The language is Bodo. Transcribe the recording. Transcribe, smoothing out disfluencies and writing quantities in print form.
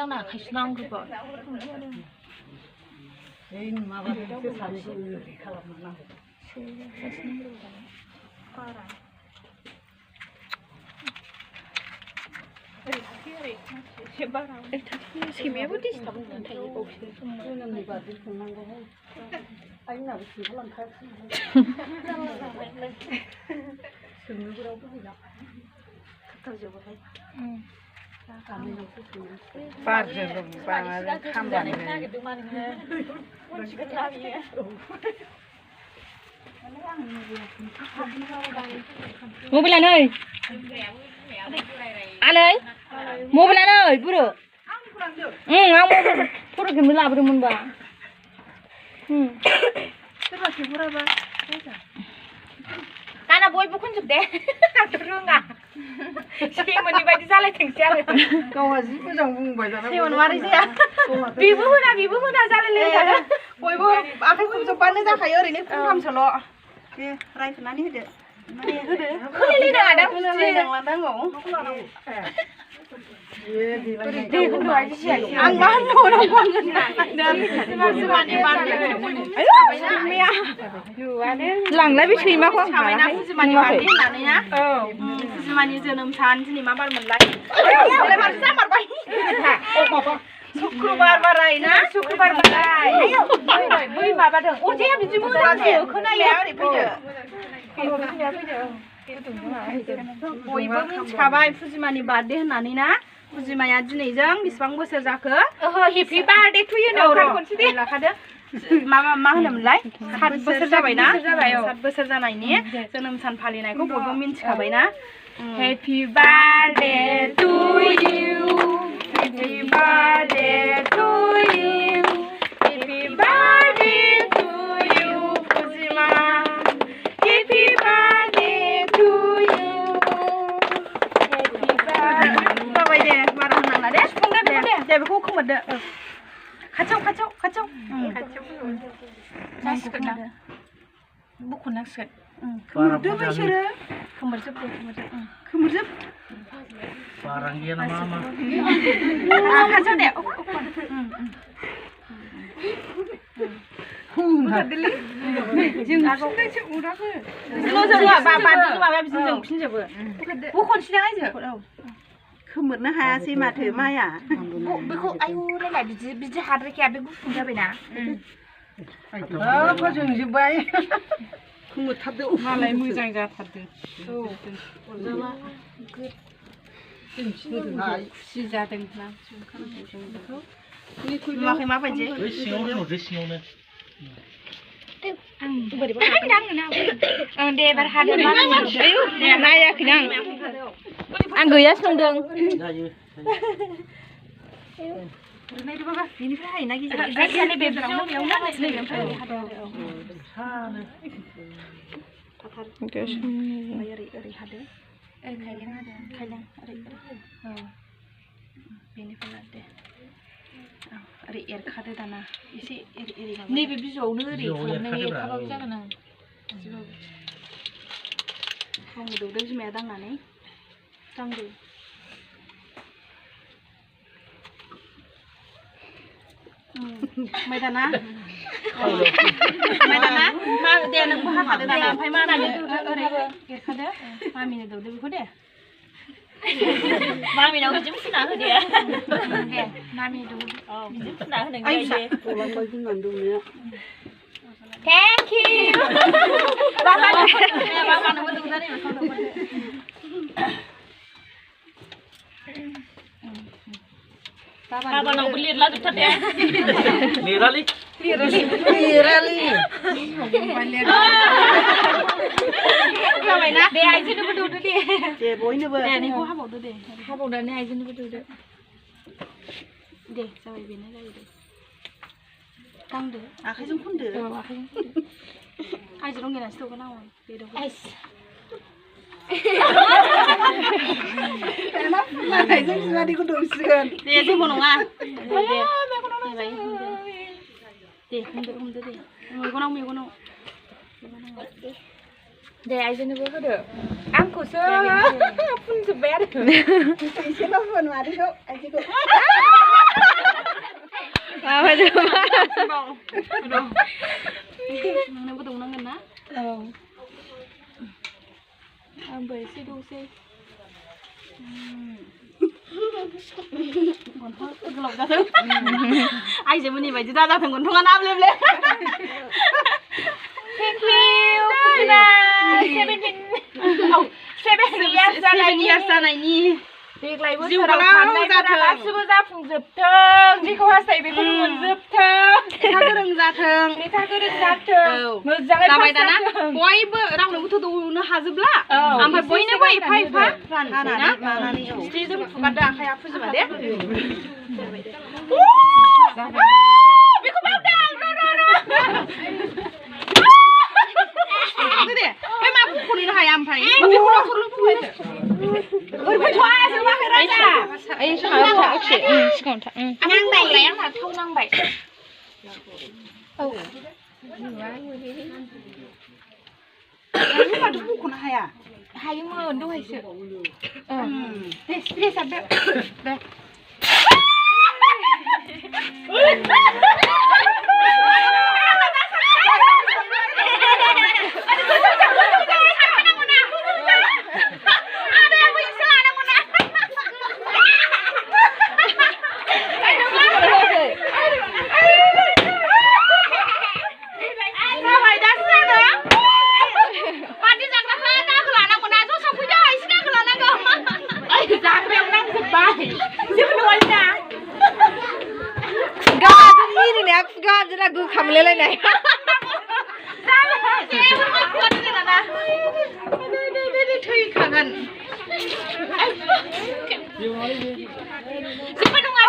दाना खायसे नांगौबा माबासो सानैसो खालामनांगौ सैमायाबो डिस्टार्ब थायो बावसो जोनोमनि बादै संनांगौहाय आइनाबो खिन्थालांखायाखै सोंनोबो गैला थाथारजोबोहाय बारजों खामजानो मबाइला नै आलै मबाइला नै बुरो आं फट' खेबनो लाबोदोंमोनबा सोरबा खेबहराबा दाना बयबो खनजोब दे आंथ' रोङा सेमोननि बायदि जालायथोंसै आरो गावहा जि मोजां बुंबाय दाना सेमोन मारै जाया बेबो होना जालायलायथारो बयबो आखाइ खबजोबबानो जाखायो ओरैनो खमथामसोल' दे रायफोरनानै होदो माने होदो होलायलायनांलादां आं मा लांलाय बे सैमाखौ फुजिमानि जोनोम सान दिनै मा बार मोनलाय माथो जामारबाय शुक्रबार बाराय ना शुक्रबार बाराय बै माबादों अरजाया बिदि मोजां खोनाया ओरै बयबो मिथिखाबाय फुजिमानि बार्थडे होननानै ना फुजिमाया दिनैजों बेसेबां बोसोर जाखो हेपि बार्थडे टु इउ नो खनसे लाखादो मा होनोमोनलाय 7 बोसोर जाबायना 7 बोसोर जानायनि जोनोम सान फालिनायखौ बयबो मिथिखाबायना happy birthday to you happy birthday to you happy birthday to you फुजिमा happy birthday to you happy birthday जाबाय दे बारा होननांला दे दे बेखौ खोमोरदो खाथियाव बख'नांसिगोन खोमोरदो बिसोरो खोमोरजोब बारां गैया नामा मा खाथियाव दे खोमोरनो हायासै माथो माया बेखौ आयु नायलाय बिदि हाद्रायखाया बे गुफुर जाबायना फोजोंजोब्बाय खोमोरथारदो मालाय मोजां जाथारदो खुसि जादोंना नुवाखै माबायदि बै सिङावनो नुदो सिङावनो दे एबार हादो नायाखैनो आं गैयासो नंदों जायो बेनिफ्राय हायोना गिदिर ओरै हादो खायलें ओरै बेनिफ्राय लादो ओरै एरखादो दाना एसे एरै नैबे बिजौआवनो ओरै खालामनानै एरखाबाबो जागोन आं गावनो दौदो बिमाया दांनानै दांदो ओमफ्राय दाना दे नोंबो हाखादो दाना ओमफ्राय मामिनो ओरै एरखादो मामिनो दौदो बेखौ दे मामिनाव बिदि फुना होदो दे मामि दौदो बिदि फुना होनाय गलांबाय बिमानि दौनाया थेंक इउ बाबानोबो दौदो नै बेखौ दौदो बाबानावबो लिरला जोबथारदे लिरालै जाबायना दे आइजोनोबो दौदो दे बयनोबो दे नैखौ हाबावदो दे हाबावनानै आइजोनोबो दौदो दे जाबाय बेनो जायो दे दांदो आखाइजों खनदो आखाइजों खनदो आइजों रंगिनासो दौगोन आं बेदों मालायजों बिमादैखौ दौसिगोन दे जेबो नङा दे हमदो दे मेगनाव दे आइजोनोबो होदो आंखौसो फुनजोब्बाय आरो एसेल' फुन मादैखौ आइजोखौ नोंनोबो दौनांगोन ना औ आंबो एसे दौसै गन्थं गोलाव जाथों आइजोमोननि बायदि दाजाथों गन्थङा नाब्लेब्ले Thank you, Fujina. 7 years जानायनि देग्लाय बोसोराव साननायफोरा गासिबो जाफुंजोबथों जेखौ हास्थायो बेखौनो मोनजोबथों लेखा गोरों जाथों लेखा गोरों जाथों मोजाङै जाबाय पास दाना जाथों बयबो रावनोबोथ' दौनो हाजोबला ओमफ्राय बयनोबो एफा एफा राननोसै ना स्त्रिजों फुगारदो आखाइया फुजिबा दे बेखौ बावदों दे बे मा फुख'नो हाया ओमफ्राय बेखौ न'खरल' फुगारदो ओरैफैथ'आ जोबाखै राजा ओइ सिगाङाव था एसे सिगाङाव था नांबाय आंहा थाव नांबाय माथो बख'नो हाया हायोमोन दहायसो दे स्प्रे सारदो दे गाजरा गोखामलायलायनाय थैखागोन जेबो नङा